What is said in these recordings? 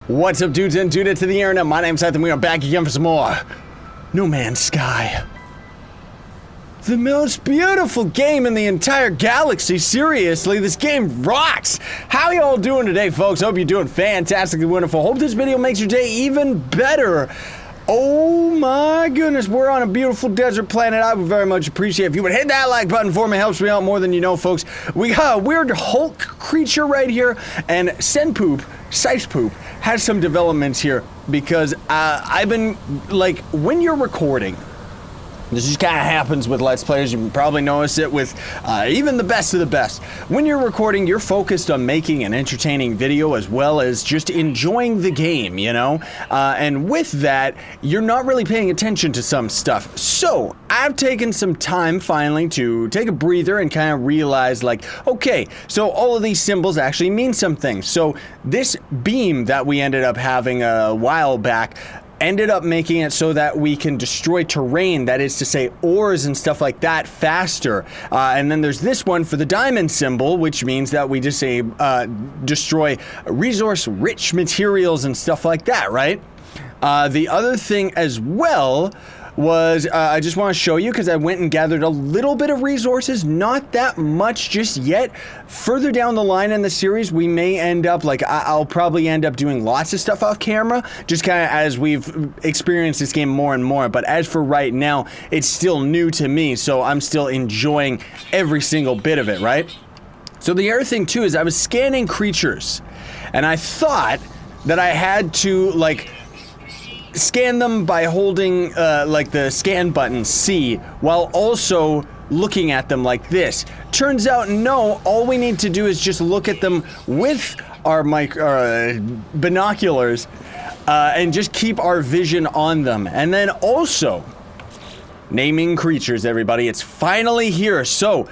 What's up, dudes and dudettes to the internet? My name's Scythe and we are back again for some more No Man's Sky. The most beautiful game in the entire galaxy. Seriously, this game rocks. How y'all doing today, folks? Hope you're doing fantastically wonderful. Hope this video makes your day even better. Oh my goodness, we're on a beautiful desert planet. I would very much appreciate if you would hit that like button for me. It helps me out more than you know, folks. We got a weird Hulk creature right here, and Scythe poop has some developments here because I've been, like, when you're recording, this just kind of happens with Let's Players. You probably notice it with even the best of the best. When you're recording, you're focused on making an entertaining video as well as just enjoying the game, you know? And with that, you're not really paying attention to some stuff. So, I've taken some time finally to take a breather and kind of realize, like, okay, so all of these symbols actually mean something. So, this beam that we ended up having a while back ended up making it so that we can destroy terrain, that is to say ores and stuff like that, faster. And then there's this one for the diamond symbol, which means that we just say destroy resource-rich materials and stuff like that, right? The other thing as well was, I just want to show you because I went and gathered a little bit of resources, not that much just yet. Further down the line in the series, we may end up, like, I'll probably end up doing lots of stuff off camera, just kind of as we've experienced this game more and more. But as for right now, it's still new to me, so I'm still enjoying every single bit of it, right? So the other thing too is I was scanning creatures, and I thought that I had to, like, scan them by holding like the scan button C while also looking at them like this. Turns out no, all we need to do is just look at them with our binoculars and just keep our vision on them. And then also naming creatures, everybody. It's finally here. So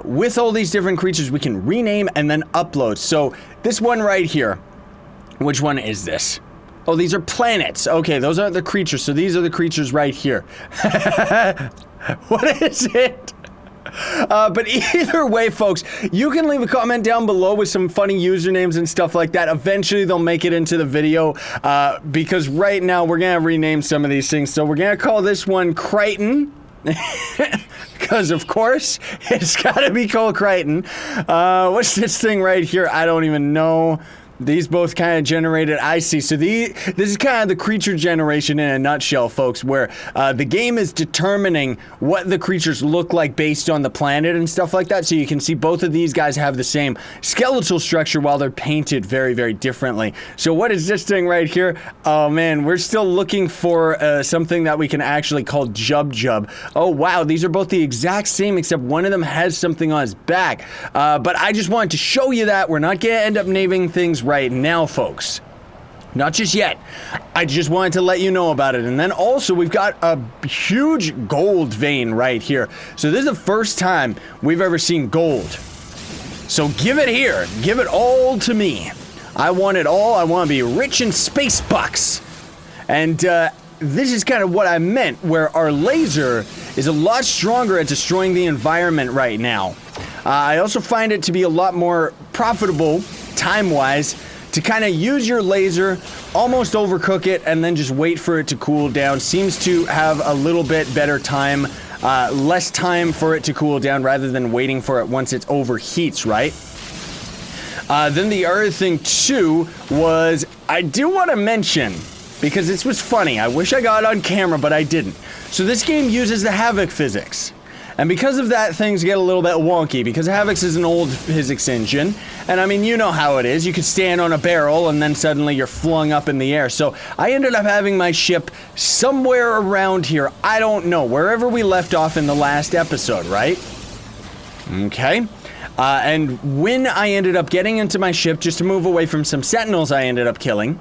with all these different creatures we can rename and then upload. So this one right here, which one is this? Oh, these are planets. Okay, those aren't the creatures, so these are the creatures right here. What is it? But either way, folks, you can leave a comment down below with some funny usernames and stuff like that. Eventually, they'll make it into the video, because right now, we're gonna rename some of these things. So we're gonna call this one Crichton. Because, of course, it's gotta be called Crichton. What's this thing right here? I don't even know. These both kind of generated, I see. So this is kind of the creature generation in a nutshell, folks, where the game is determining what the creatures look like based on the planet and stuff like that. So you can see both of these guys have the same skeletal structure while they're painted very, very differently. So what is this thing right here? Oh man, we're still looking for something that we can actually call Jub Jub. Oh wow, these are both the exact same except one of them has something on his back. But I just wanted to show you that. We're not gonna end up naming things right now, folks. Not just yet. I just wanted to let you know about it. And then also we've got a huge gold vein right here. So this is the first time we've ever seen gold. So give it here. Give it all to me. I want it all. I want to be rich in space bucks. And this is kind of what I meant, where our laser is a lot stronger at destroying the environment right now. I also find it to be a lot more profitable time-wise to kind of use your laser, almost overcook it, and then just wait for it to cool down. Seems to have a little bit better time, less time for it to cool down rather than waiting for it once it overheats, right? Then the other thing too was, I do want to mention, because this was funny, I wish I got it on camera, but I didn't. So this game uses the Havoc physics. And because of that, things get a little bit wonky, because Havoc's is an old physics engine, and I mean, you know how it is. You could stand on a barrel, and then suddenly you're flung up in the air. So I ended up having my ship somewhere around here. I don't know, wherever we left off in the last episode, right? Okay. And when I ended up getting into my ship, just to move away from some sentinels I ended up killing,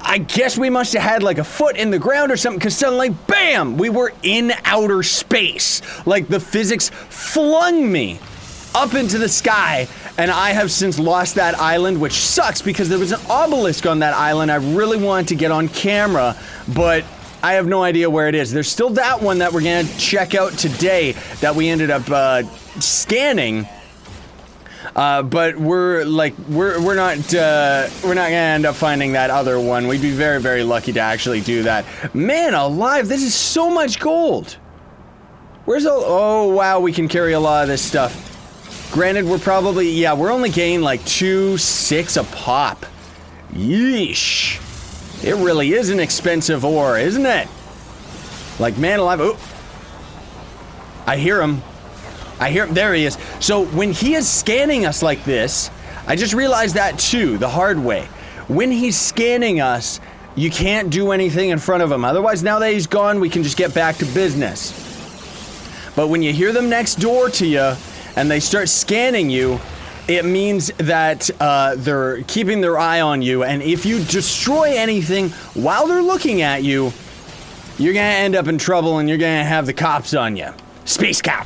I guess we must have had like a foot in the ground or something, because suddenly, bam, we were in outer space. Like the physics flung me up into the sky, and I have since lost that island, which sucks because there was an obelisk on that island I really wanted to get on camera, but I have no idea where it is. There's still that one that we're gonna check out today that we ended up scanning. But we're not gonna end up finding that other one. We'd be very, very lucky to actually do that. Man alive, this is so much gold. Where's all, oh wow, we can carry a lot of this stuff. Granted, we're probably, yeah, we're only getting like 2.6 a pop. Yeesh. It really is an expensive ore, isn't it? Like, man alive, oh. I hear him. I hear him, there he is. So when he is scanning us like this, I just realized that too, the hard way. When he's scanning us, you can't do anything in front of him. Otherwise, now that he's gone, we can just get back to business. But when you hear them next door to you, and they start scanning you, it means that they're keeping their eye on you, and if you destroy anything while they're looking at you, you're gonna end up in trouble and you're gonna have the cops on you. Space cop.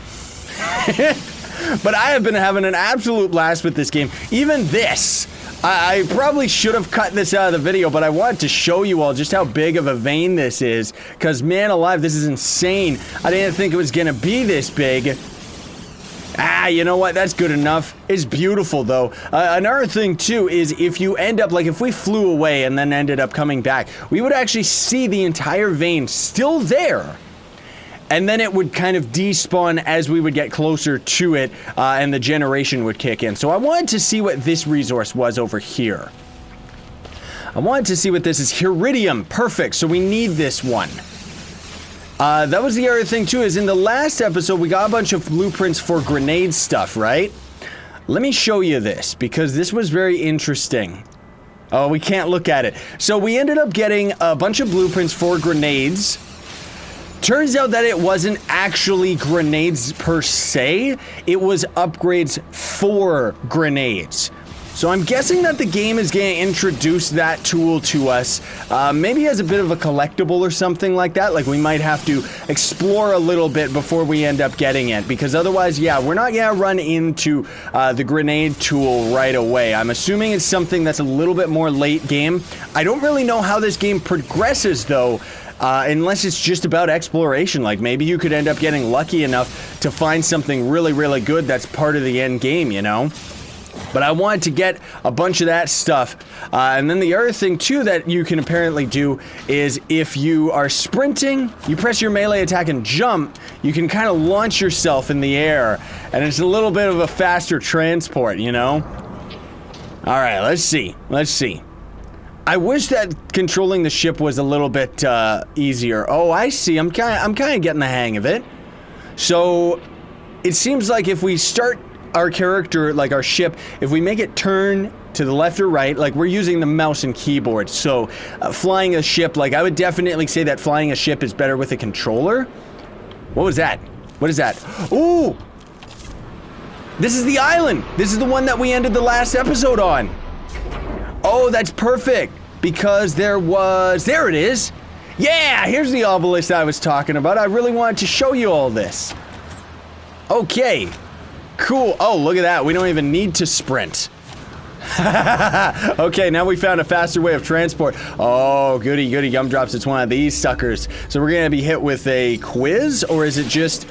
But I have been having an absolute blast with this game. Even this, I probably should have cut this out of the video, but I wanted to show you all just how big of a vein this is, because man alive, this is insane. I didn't think it was gonna be this big. Ah, you know what? That's good enough. It's beautiful, though. Another thing, too, is if you end up, like, if we flew away and then ended up coming back, we would actually see the entire vein still there. And then it would kind of despawn as we would get closer to it, and the generation would kick in. So I wanted to see what this resource was over here. I wanted to see what this is. Iridium. Perfect. So we need this one. That was the other thing too, is in the last episode we got a bunch of blueprints for grenade stuff, right? Let me show you this, because this was very interesting. Oh, we can't look at it. So we ended up getting a bunch of blueprints for grenades. Turns out that it wasn't actually grenades per se, it was upgrades for grenades. So I'm guessing that the game is going to introduce that tool to us, maybe as a bit of a collectible or something like that. Like, we might have to explore a little bit before we end up getting it, because otherwise, yeah, we're not going to run into the grenade tool right away. I'm assuming it's something that's a little bit more late game. I don't really know how this game progresses, though, unless it's just about exploration. Like, maybe you could end up getting lucky enough to find something really, really good that's part of the end game, you know? But I wanted to get a bunch of that stuff. And then the other thing, too, that you can apparently do is if you are sprinting, you press your melee attack and jump, you can kind of launch yourself in the air. And it's a little bit of a faster transport, you know? All right, let's see. Let's see. I wish that controlling the ship was a little bit easier. Oh, I see. I'm kind of getting the hang of it. So it seems like if we start our character, like our ship, if we make it turn to the left or right, like we're using the mouse and keyboard, so flying a ship, like I would definitely say that flying a ship is better with a controller. What was that? What is that? Ooh! This is the island! This is the one that we ended the last episode on. Oh, that's perfect, because there it is! Yeah, here's the obelisk I was talking about. I really wanted to show you all this. Okay. Cool. Oh, look at that. We don't even need to sprint. Okay, now we found a faster way of transport. Oh, goody, goody gumdrops. It's one of these suckers. So we're going to be hit with a quiz, or is it just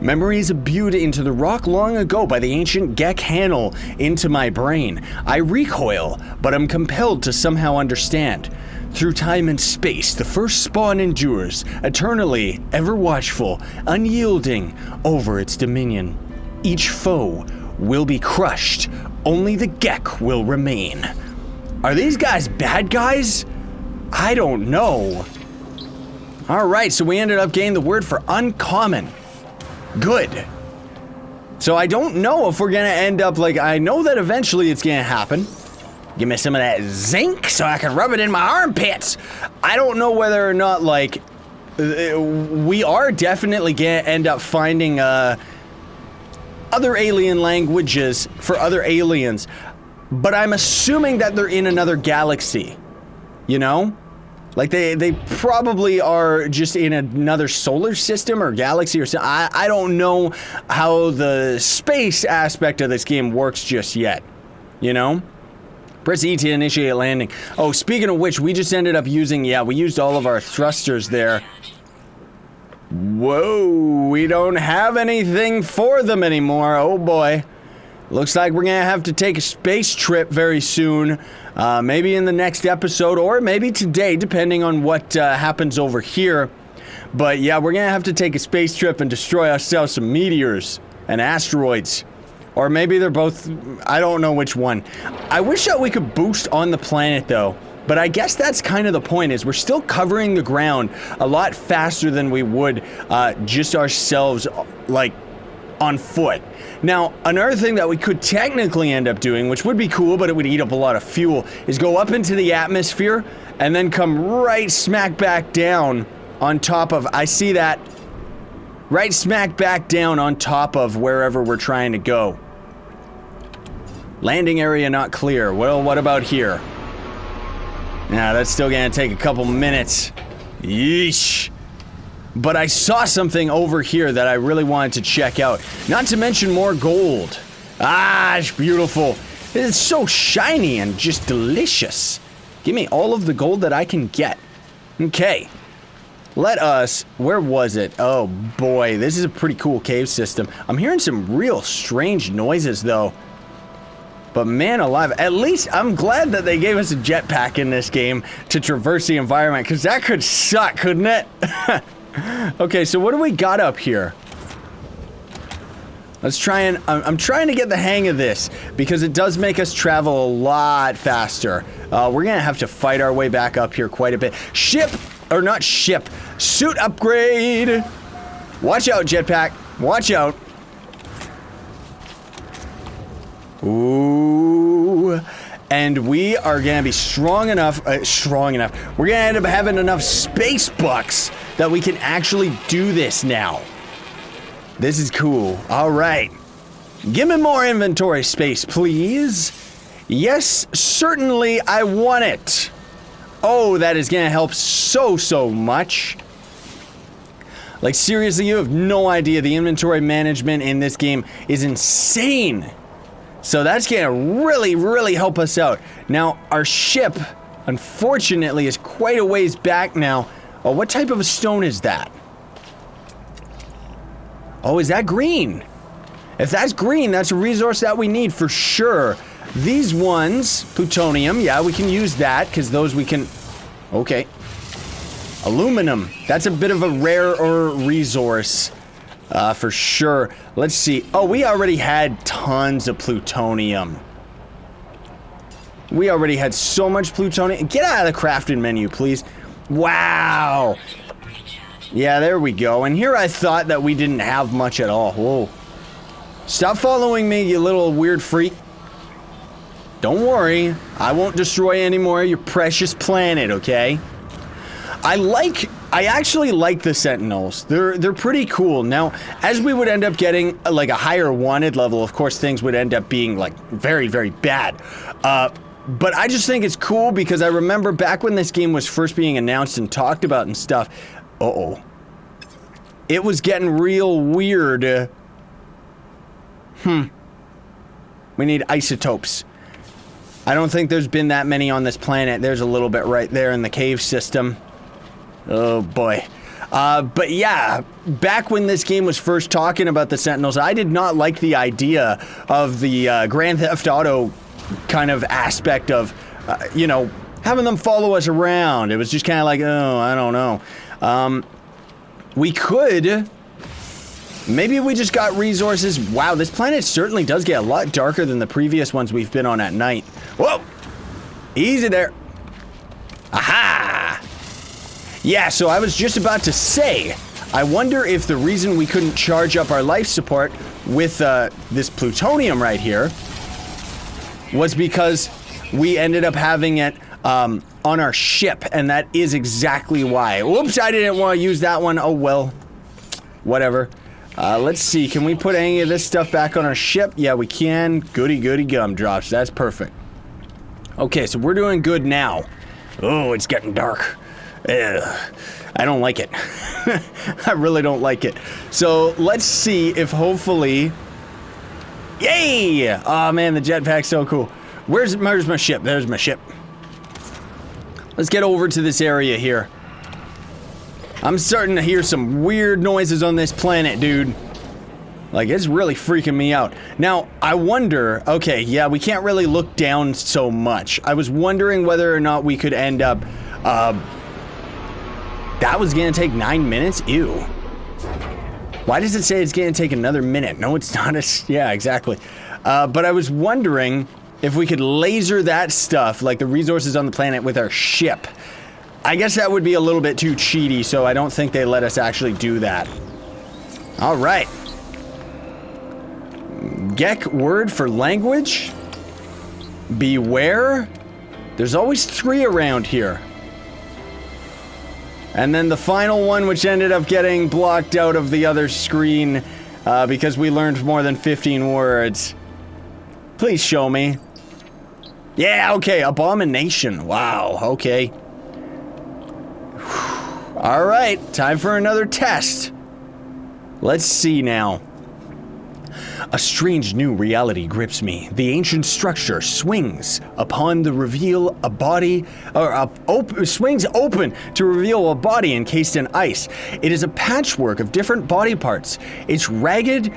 memories imbued into the rock long ago by the ancient Gek Hanel into my brain? I recoil, but I'm compelled to somehow understand. Through time and space, the first spawn endures, eternally, ever watchful, unyielding over its dominion. Each foe will be crushed. Only the Gek will remain. Are these guys bad guys? I don't know. Alright, so we ended up getting the word for uncommon. Good. So I don't know if we're gonna end up like, I know that eventually it's gonna happen. Give me some of that zinc so I can rub it in my armpits. I don't know whether or not, like, we are definitely gonna end up finding, other alien languages for other aliens, but I'm assuming that they're in another galaxy, you know? Like, they probably are just in another solar system or galaxy or something. I don't know how the space aspect of this game works just yet, you know? Press E to initiate landing. Oh, speaking of which, we just ended up using, yeah, we used all of our thrusters there. Whoa, we don't have anything for them anymore. Oh boy. Looks like we're gonna have to take a space trip very soon. Maybe in the next episode, or maybe today, depending on what happens over here. But yeah, we're gonna have to take a space trip and destroy ourselves some meteors and asteroids. Or maybe they're both, I don't know which one. I wish that we could boost on the planet though. But I guess that's kind of the point, is we're still covering the ground a lot faster than we would just ourselves, like, on foot. Now, another thing that we could technically end up doing, which would be cool, but it would eat up a lot of fuel, is go up into the atmosphere and then come right smack back down on top of, I see that, right smack back down on top of wherever we're trying to go. Landing area not clear. Well, what about here? Now, that's still gonna take a couple minutes. Yeesh. But I saw something over here that I really wanted to check out. Not to mention more gold. Ah, it's beautiful. It's so shiny and just delicious. Give me all of the gold that I can get. Okay. Let us... Where was it? Oh, boy. This is a pretty cool cave system. I'm hearing some real strange noises, though. But man alive, at least I'm glad that they gave us a jetpack in this game to traverse the environment, because that could suck, couldn't it? Okay, so what do we got up here? Let's try and... I'm trying to get the hang of this, because it does make us travel a lot faster. We're gonna have to fight our way back up here quite a bit. Ship! Or not ship. Suit upgrade! Watch out, jetpack. Watch out. Ooh, and we are gonna be strong enough, we're gonna end up having enough space bucks that we can actually do this now. This is cool. All right. Give me more inventory space, please. Yes, certainly I want it. Oh, that is gonna help so much. Like, seriously, you have no idea. The inventory management in this game is insane. So that's gonna really help us out. Now, our ship, unfortunately, is quite a ways back now. Oh, what type of a stone is that? Oh, is that green? If that's green, that's a resource that we need for sure. These ones, plutonium, yeah, we can use that, because those we can... Okay. Aluminum, that's a bit of a rarer resource. For sure. Let's see. Oh, we already had tons of plutonium. We already had so much plutonium. Get out of the crafting menu, please. Wow. Yeah, there we go. And here I thought that we didn't have much at all. Whoa. Stop following me, you little weird freak. Don't worry. I won't destroy any more of your precious planet, okay? I actually like the sentinels. They're pretty cool. Now, as we would end up getting like a higher wanted level, of course things would end up being like very bad. But I just think it's cool because I remember back when this game was first being announced and talked about and stuff. Uh-oh. It was getting real weird. We need isotopes. I don't think there's been that many on this planet. There's a little bit right there in the cave system. Oh boy. But yeah, back when this game was first talking about the Sentinels, I did not like the idea of the Grand Theft Auto kind of aspect of, you know, having them follow us around. It was just kind of like, oh, I don't know. We could... Maybe we just got resources. Wow, this planet certainly does get a lot darker than the previous ones we've been on at night. Whoa! Easy there. Aha! Yeah, so I was just about to say, I wonder if the reason we couldn't charge up our life support with this plutonium right here was because we ended up having it on our ship, and that is exactly why. Whoops, I didn't want to use that one. Oh, well. Whatever. Let's see, can we put any of this stuff back on our ship? Yeah, we can. Goody gumdrops. That's perfect. Okay, so we're doing good now. Oh, it's getting dark. Ugh. I don't like it. I really don't like it. So, let's see if hopefully... Yay! Oh man, the jetpack's so cool. Where's my ship? There's my ship. Let's get over to this area here. I'm starting to hear some weird noises on this planet, dude. Like, it's really freaking me out. Now, I wonder, okay, yeah, we can't really look down so much. I was wondering whether or not we could end up, that was gonna take 9 minutes? Ew. Why does it say it's gonna take another minute? No, it's not yeah, exactly. But I was wondering if we could laser that stuff, like the resources on the planet, with our ship. I guess that would be a little bit too cheaty, so I don't think they let us actually do that. All right. Gek word for language? Beware? There's always 3 around here. And then the final one, which ended up getting blocked out of the other screen because we learned more than 15 words. Please show me. Yeah, okay, abomination. Wow, okay. All right, time for another test. Let's see now. A strange new reality grips me. The ancient structure swings upon the reveal a body, swings open to reveal a body encased in ice. It is a patchwork of different body parts. Its ragged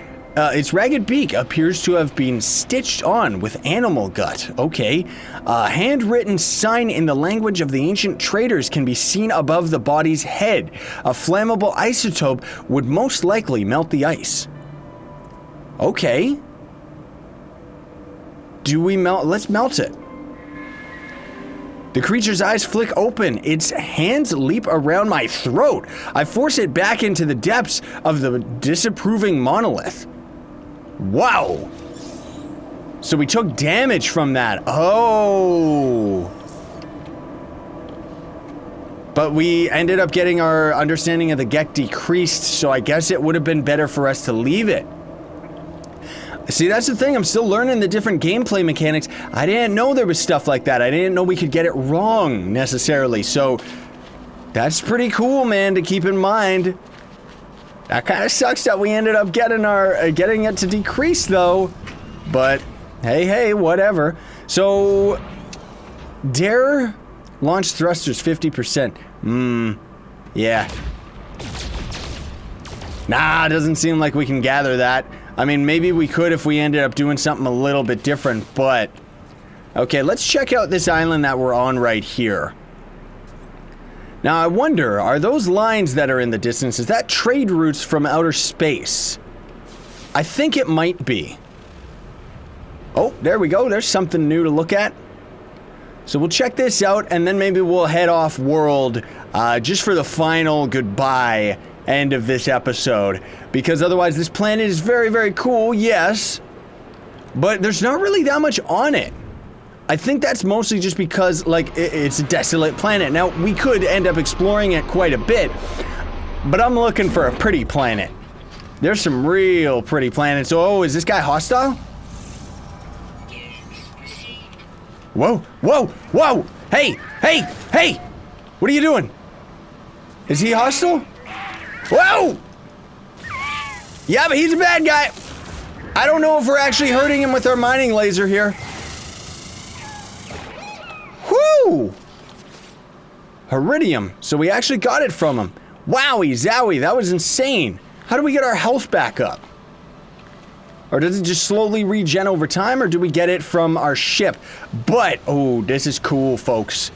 beak appears to have been stitched on with animal gut. Okay. A handwritten sign in the language of the ancient traders can be seen above the body's head. A flammable isotope would most likely melt the ice. Okay. Do we melt? Let's melt it. The creature's eyes flick open. Its hands leap around my throat. I force it back into the depths of the disapproving monolith. Wow. So we took damage from that. Oh. But we ended up getting our understanding of the Gek decreased, so I guess it would have been better for us to leave it. See, that's the thing. I'm still learning the different gameplay mechanics. I didn't know there was stuff like that. I didn't know we could get it wrong, necessarily. So, that's pretty cool, man, to keep in mind. That kind of sucks that we ended up getting it to decrease, though. But, hey, whatever. So, dare launch thrusters 50%. Yeah. Nah, doesn't seem like we can gather that. I mean, maybe we could if we ended up doing something a little bit different, but... Okay, let's check out this island that we're on right here. Now, I wonder, are those lines that are in the distance, is that trade routes from outer space? I think it might be. Oh, there we go. There's something new to look at. So we'll check this out, and then maybe we'll head off world just for the final goodbye end of this episode, because otherwise this planet is very, very cool, yes, but there's not really that much on it. I think that's mostly just because, like, it's a desolate planet. Now, we could end up exploring it quite a bit, but I'm looking for a pretty planet. There's some real pretty planets. Oh, is this guy hostile? Whoa! Hey! What are you doing? Is he hostile? Whoa! Yeah, but he's a bad guy. I don't know if we're actually hurting him with our mining laser here. Whoo! Iridium. So we actually got it from him. Wowie zowie, that was insane. How do we get our health back up? Or does it just slowly regen over time, or do we get it from our ship? But, oh, this is cool, folks.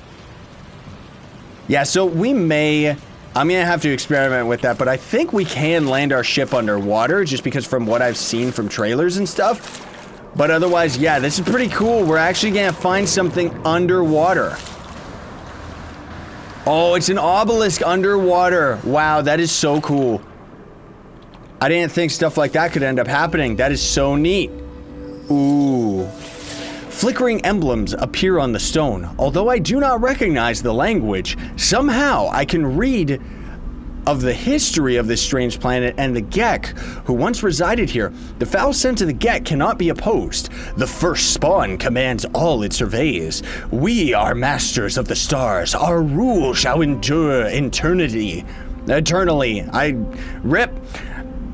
Yeah, so we may... I'm gonna have to experiment with that, but I think we can land our ship underwater, just because from what I've seen from trailers and stuff. But otherwise, yeah, this is pretty cool. We're actually gonna find something underwater. Oh, it's an obelisk underwater. Wow, that is so cool. I didn't think stuff like that could end up happening. That is so neat. Ooh. Flickering emblems appear on the stone. Although I do not recognize the language, somehow I can read of the history of this strange planet and the Gek who once resided here. The foul scent of the Gek cannot be opposed. The first spawn commands all it surveys. We are masters of the stars. Our rule shall endure eternally. I rip.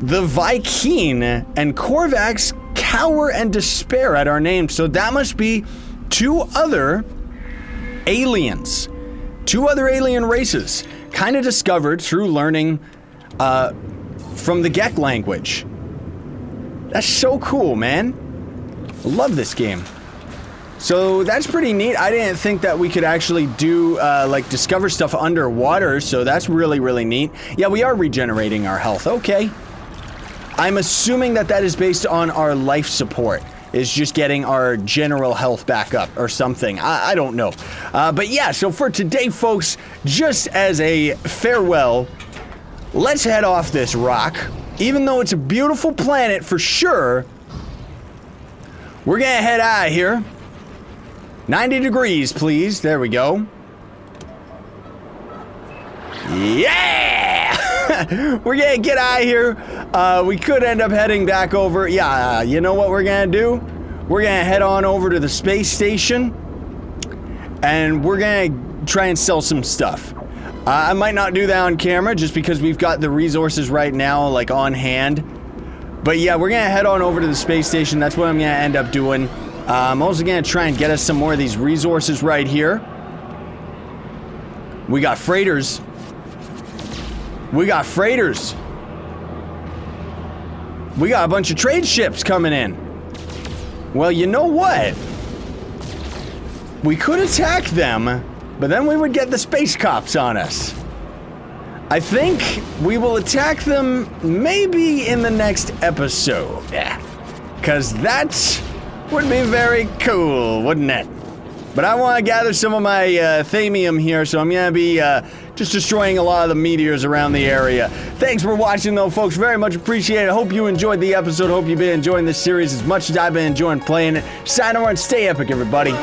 The Vy'keen and Korvax cower and despair at our name. So that must be two other aliens. Two other alien races. Kind of discovered through learning from the Gek language. That's so cool, man. I love this game. So that's pretty neat. I didn't think that we could actually do, like, discover stuff underwater, so that's really, really neat. Yeah, we are regenerating our health. Okay. I'm assuming that that is based on our life support. Is just getting our general health back up or something. I don't know. But yeah, so for today, folks, just as a farewell, let's head off this rock. Even though it's a beautiful planet for sure, we're gonna head out of here. 90 degrees, please. There we go. Yeah! We're gonna get out of here. We could end up heading back over. Yeah, you know what we're gonna do? We're gonna head on over to the space station. And we're gonna try and sell some stuff. I might not do that on camera just because we've got the resources right now, like, on hand. But yeah, we're gonna head on over to the space station. That's what I'm gonna end up doing. I'm also gonna try and get us some more of these resources right here. We got freighters. We got freighters. We got a bunch of trade ships coming in. Well, you know what? We could attack them, but then we would get the space cops on us. I think we will attack them maybe in the next episode. Yeah. 'Cause that would be very cool, wouldn't it? But I want to gather some of my thamium here, so I'm going to be just destroying a lot of the meteors around the area. Thanks for watching, though, folks. Very much appreciate it. Hope you enjoyed the episode. Hope you've been enjoying this series as much as I've been enjoying playing it. Sign on and stay epic, everybody.